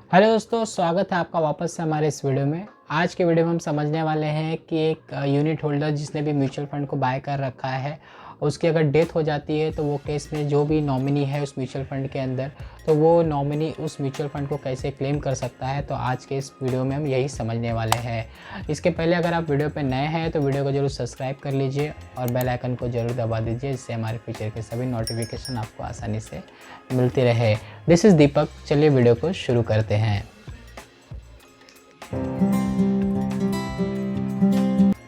Hello दोस्तों, स्वागत है आपका वापस से हमारे इस वीडियो में। आज के वीडियो में हम समझने वाले हैं कि एक यूनिट होल्डर जिसने भी म्यूचुअल फंड को बाय कर रखा है, उसकी अगर डेथ हो जाती है तो वो केस में जो भी नॉमिनी है उस म्यूचुअल फंड के अंदर, तो वो नॉमिनी उस म्यूचुअल फंड को कैसे क्लेम कर सकता है। तो आज के इस वीडियो में हम यही समझने वाले हैं। इसके पहले अगर आप वीडियो पर नए हैं तो वीडियो को जरूर सब्सक्राइब कर लीजिए और बेल आइकन को जरूर दबा दीजिए, जिससे हमारे फ्यूचर के सभी नोटिफिकेशन आपको आसानी से मिलती रहे। दिस इज़ दीपक। चलिए वीडियो को शुरू करते हैं।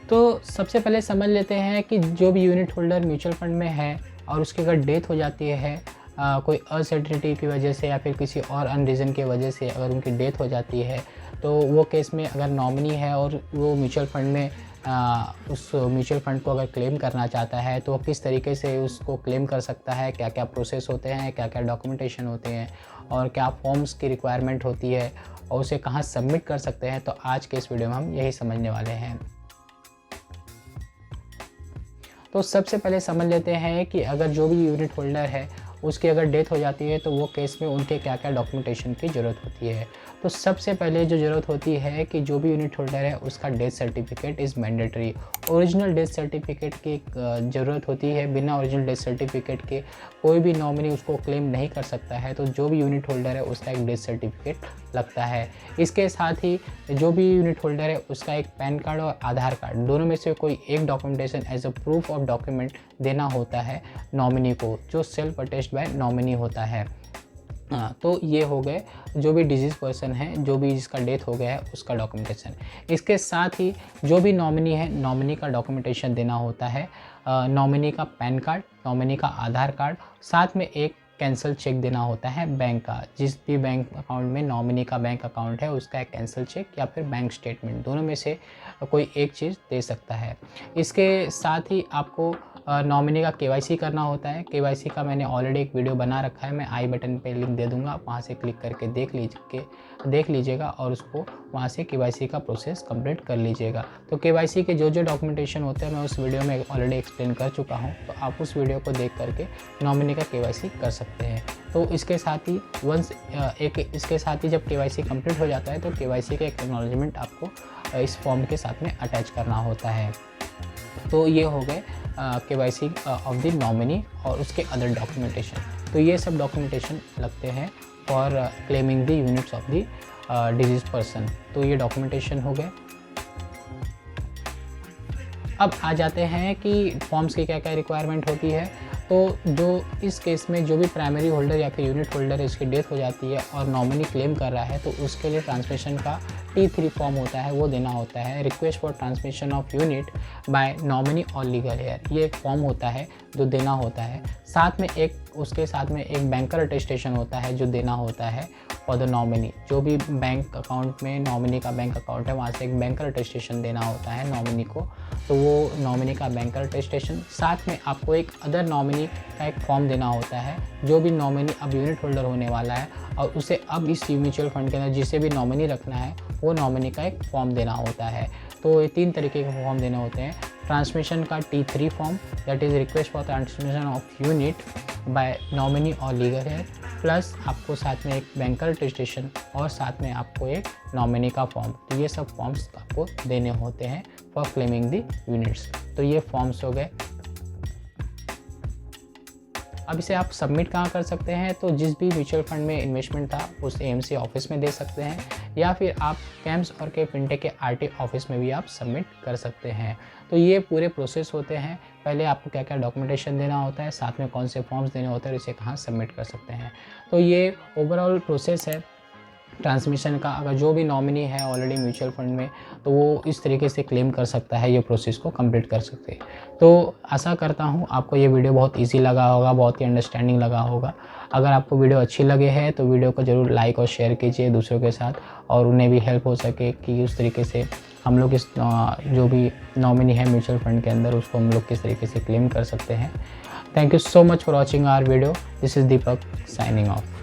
तो सबसे पहले समझ लेते हैं कि जो भी यूनिट होल्डर म्यूचुअल फंड में है और उसकी अगर डेथ हो जाती है कोई अनसर्टेनिटी की वजह से या फिर किसी और अनरीज़न की वजह से अगर उनकी डेथ हो जाती है, तो वो केस में अगर नॉमिनी है और वो म्यूचुअल फंड में उस म्यूचुअल फंड को अगर क्लेम करना चाहता है तो वो किस तरीके से उसको क्लेम कर सकता है, क्या क्या प्रोसेस होते हैं, क्या क्या डॉक्यूमेंटेशन होते हैं और क्या फॉर्म्स की रिक्वायरमेंट होती है और उसे कहाँ सबमिट कर सकते हैं। तो आज के इस वीडियो में हम यही समझने वाले हैं। तो सबसे पहले समझ लेते हैं कि अगर जो भी यूनिट होल्डर है उसकी अगर डेथ हो जाती है तो वो केस में उनके क्या क्या डॉक्यूमेंटेशन की ज़रूरत होती है। तो सबसे पहले जो ज़रूरत होती है कि जो भी यूनिट होल्डर है उसका death certificate is mandatory. Original death certificate की ज़रूरत होती है। बिना ओरिजिनल डेथ सर्टिफिकेट के कोई भी नॉमिनी उसको क्लेम नहीं कर सकता है। तो जो भी यूनिट होल्डर है उसका एक डेथ सर्टिफिकेट लगता है। इसके साथ ही जो भी यूनिट होल्डर है उसका एक पैन कार्ड और आधार कार्ड दोनों में से कोई एक documentation as a proof of document देना होता है नॉमिनी को, जो सेल्फ अटेस्टेड बाय नॉमिनी होता है। तो ये हो गए जो भी डिजीज़ पर्सन है, जो भी जिसका डेथ हो गया है उसका डॉक्यूमेंटेशन। इसके साथ ही जो भी नॉमिनी है, नॉमिनी का डॉक्यूमेंटेशन देना होता है। नॉमिनी का पैन कार्ड, नॉमिनी का आधार कार्ड, साथ में एक कैंसिल चेक देना होता है बैंक का। जिस भी बैंक अकाउंट में नॉमिनी का बैंक अकाउंट है उसका एक कैंसिल चेक या फिर बैंक स्टेटमेंट, दोनों में से कोई एक चीज़ दे सकता है। इसके साथ ही आपको नॉमिनी का केवाईसी करना होता है। केवाईसी का मैंने ऑलरेडी एक वीडियो बना रखा है, मैं आई बटन पे लिंक दे दूंगा, आप वहाँ से क्लिक करके देख लीजिएगा और उसको वहाँ से केवाईसी का प्रोसेस कंप्लीट कर लीजिएगा। तो केवाईसी के जो जो डॉक्यूमेंटेशन होते हैं मैं उस वीडियो में ऑलरेडी एक्सप्लेन कर चुका हूँ, तो आप उस वीडियो को देख करके नॉमिनी का केवाईसी कर सकते हैं। तो इसके साथ ही जब केवाईसी कंप्लीट हो जाता है तो केवाईसी का एक एक्नॉलेजमेंट आपको इस फॉर्म के साथ में अटैच करना होता है। तो ये हो गए केवाईसी ऑफ द नॉमिनी और उसके अदर डॉक्यूमेंटेशन। तो ये सब डॉक्यूमेंटेशन लगते हैं for claiming the units of the disease person. तो ये डॉक्यूमेंटेशन हो गए। अब आ जाते हैं कि फॉर्म्स की क्या क्या रिक्वायरमेंट होती है। तो जो इस केस में जो भी प्राइमरी होल्डर या फिर यूनिट होल्डर है इसकी डेथ हो जाती है और नॉमिनी क्लेम कर रहा है तो उसके लिए ट्रांसमिशन का T3 फॉर्म होता है, वो देना होता है। Request for transmission of unit by nominee और लीगल हेयर, ये एक फॉर्म होता है जो देना होता है। साथ में उसके साथ में एक बैंकर अटेस्टेशन होता है जो देना होता है फॉर द नॉमिनी। जो भी बैंक अकाउंट में नॉमिनी का बैंक अकाउंट है वहाँ से एक बैंकर अटेस्टेशन देना होता है नॉमिनी को, तो वो नॉमिनी का बैंकर अटेस्टेशन। साथ में आपको एक अदर नॉमिनी का एक फॉर्म देना होता है। जो भी नॉमिनी अब यूनिट होल्डर होने वाला है और उसे अब इस म्यूचुअल फंड के अंदर जिसे भी नॉमिनी रखना है वो नॉमिनी का एक फॉर्म देना होता है। तो ये 3 तरीके के फॉर्म देने होते हैं। ट्रांसमिशन का T3 form, that is request for transmission of unit by nominee और लीगल हेयर, प्लस आपको साथ में एक बैंकर अटेस्टेशन और साथ में आपको एक नॉमिनी का फॉर्म। तो ये सब फॉर्म्स आपको देने होते हैं फॉर क्लेमिंग द यूनिट्स। तो ये फॉर्म्स हो गए। अब इसे आप सबमिट कहाँ कर सकते हैं, तो जिस भी म्यूचुअल फंड में इन्वेस्टमेंट था उस AMC ऑफिस में दे सकते हैं या फिर आप कैम्स और के फिनटेक के RT ऑफिस में भी आप सबमिट कर सकते हैं। तो ये पूरे प्रोसेस होते हैं। पहले आपको क्या क्या डॉक्यूमेंटेशन देना होता है, साथ में कौन से फॉर्म्स देने होते हैं और इसे कहाँ सबमिट कर सकते हैं। तो ये ओवरऑल प्रोसेस है ट्रांसमिशन का। अगर जो भी नॉमिनी है ऑलरेडी म्यूचुअल फंड में तो वो इस तरीके से क्लेम कर सकता है, ये प्रोसेस को कंप्लीट कर सकते हैं। तो आशा करता हूँ आपको ये वीडियो बहुत इजी लगा होगा, बहुत ही अंडरस्टैंडिंग लगा होगा। अगर आपको वीडियो अच्छी लगे है तो वीडियो को ज़रूर लाइक और शेयर कीजिए दूसरों के साथ, और उन्हें भी हेल्प हो सके कि उस तरीके से हम लोग इस जो भी नॉमिनी है म्यूचुअल फंड के अंदर उसको हम लोग किस तरीके से क्लेम कर सकते हैं। Thank you so much for watching our video. This is Deepak signing of.